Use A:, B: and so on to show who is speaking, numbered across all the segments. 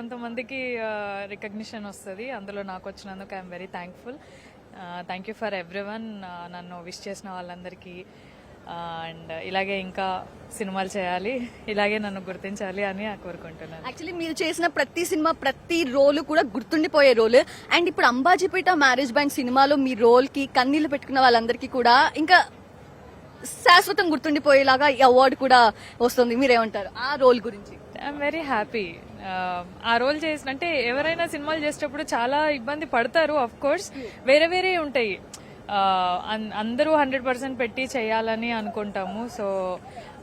A: కొంతమందికి రికగ్నిషన్ వస్తుంది, అందులో నాకు వచ్చినందుకు I'm very thankful. Thank you for everyone, నన్ను విష్ చేసిన వాళ్ళందరికీ. అండ్ ఇలాగే ఇంకా సినిమాలు చేయాలి, ఇలాగే నన్ను గుర్తించాలి అని కోరుకుంటున్నాను.
B: యాక్చువల్లీ మీరు చేసిన ప్రతి సినిమా ప్రతి రోల్ కూడా గుర్తుండిపోయే రోల్. అండ్ ఇప్పుడు అంబాజీపేట మ్యారేజ్ బ్యాండ్ సినిమాలో మీ రోల్ కి కన్నీళ్లు పెట్టుకున్న వాళ్ళందరికీ కూడా ఇంకా శాశ్వతం గుర్తుండిపోయేలాగా ఈ అవార్డు కూడా వస్తుంది. మీరేమంటారు ఆ రోల్ గురించి?
A: I'm very happy. ఆ రోల్ అంటే ఎవరైనా సినిమాలు చేసేటప్పుడు చాలా ఇబ్బంది పడతారు, ఆఫ్ కోర్స్ వేరే వేరే ఉంటాయి. అందరూ 100% పెట్టి చేయాలని అనుకుంటాము. సో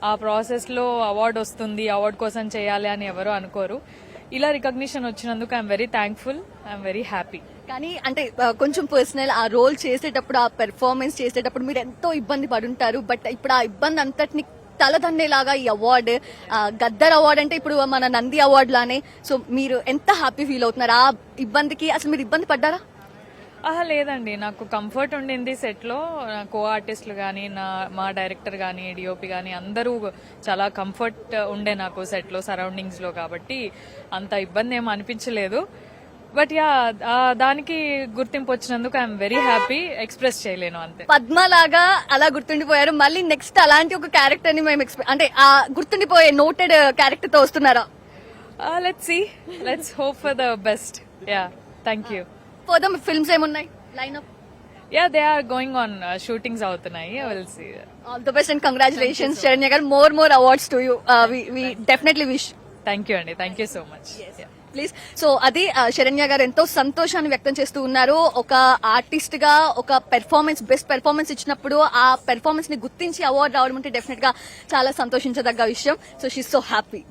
A: ఆ ప్రాసెస్లో అవార్డు వస్తుంది, అవార్డు కోసం చేయాలి అని ఎవరు అనుకోరు. ఇలా రికగ్నిషన్ వచ్చినందుకు I'm very thankful, I'm very happy.
B: కానీ అంటే కొంచెం పర్సనల్, ఆ రోల్ చేసేటప్పుడు, ఆ పెర్ఫార్మెన్స్ చేసేటప్పుడు మీరు ఎంతో ఇబ్బంది పడుంటారు. బట్ ఇప్పుడు ఆ ఇబ్బంది అంతటిని తలదన్నేలాగా ఈ అవార్డు, గద్దర్ అవార్డు అంటే ఇప్పుడు మన నంది అవార్డు లానే. సో మీరు ఎంత హ్యాపీ ఫీల్ అవుతున్నారు? ఆ ఇబ్బందికి అసలు మీరు ఇబ్బంది పడ్డారా?
A: లేదండి, నాకు కంఫర్ట్ ఉండింది సెట్లో. కో ఆర్టిస్టులు కానీ, మా డైరెక్టర్ కానీ, డిఓపి కానీ అందరూ చాలా కంఫర్ట్ ఉండే నాకు సెట్లో, సరౌండింగ్స్లో. కాబట్టి అంత ఇబ్బంది ఏమీ అనిపించలేదు. బట్ దానికి గుర్తింపు వచ్చినందుకు ఐఎమ్ వెరీ హ్యాపీ, ఎక్స్ప్రెస్ చేయలేను అంతే.
B: పద్మలాగా అలా గుర్తుండిపోయారు. మళ్ళీ నెక్స్ట్ అలాంటి ఒక క్యారెక్టర్ ని మేము అంటే ఆ గుర్తుండిపోయే నోటెడ్ క్యారెక్టర్ తో వస్తున్నారా?
A: Let's hope for the best. Thank you.
B: Further films ఏమున్నాయి line up?
A: They are going on, shootings అవుతున్నాయి. Will see.
B: All the best and congratulations Saranya garu. More awards to you. We definitely wish.
A: Thank you అండి, thank you so much.
B: Please. So అది శరణ్య గారు ఎంతో సంతోషాన్ని వ్యక్తం చేస్తూ ఉన్నారు. ఒక ఆర్టిస్ట్ గా ఒక పెర్ఫార్మెన్స్, బెస్ట్ పెర్ఫార్మెన్స్ ఇచ్చినప్పుడు ఆ పెర్ఫార్మెన్స్ ని గుర్తించి అవార్డు రావడం అంటే డెఫినెట్ గా చాలా సంతోషించదగ్గ విషయం. So she so happy.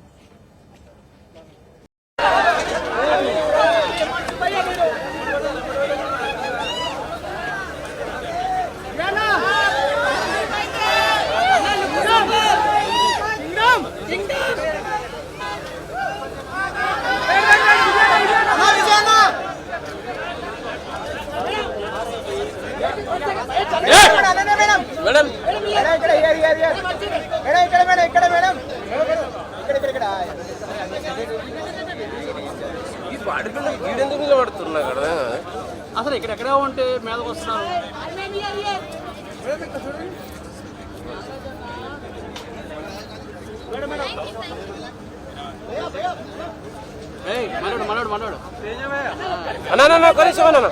C: Madam ఈ బాడీ బిల్డర్ వీడెందుకు నిలబడుతున్నా కదా అసలు ఎక్కడెక్కడ ఉంటే మీదకి వస్తున్నారు. మనోడు మనోడు అన్నా కలిసి అన్నా.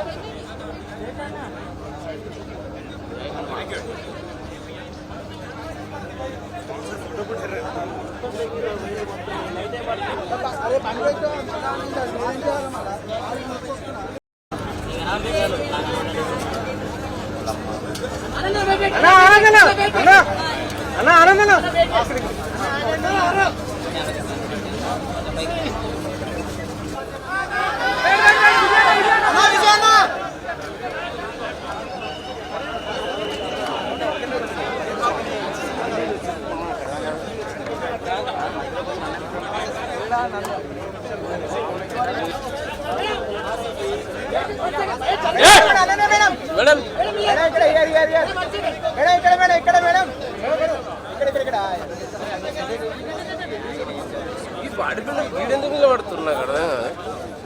C: ఈ బాడీ బిల్డర్ వీడెందుకు నిలబడుతున్నా కదా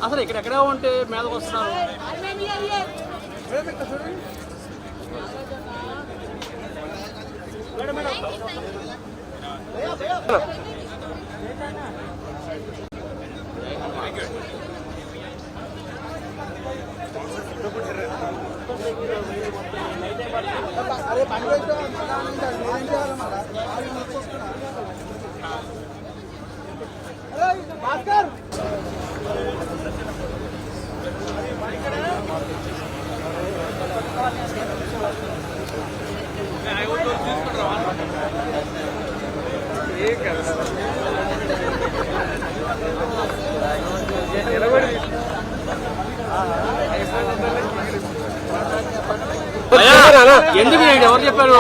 C: అసలు ఎక్కడెక్కడ ఉంటే మీదకి వస్తున్నారు. ఎందుకు ఎవరు చెప్పారు?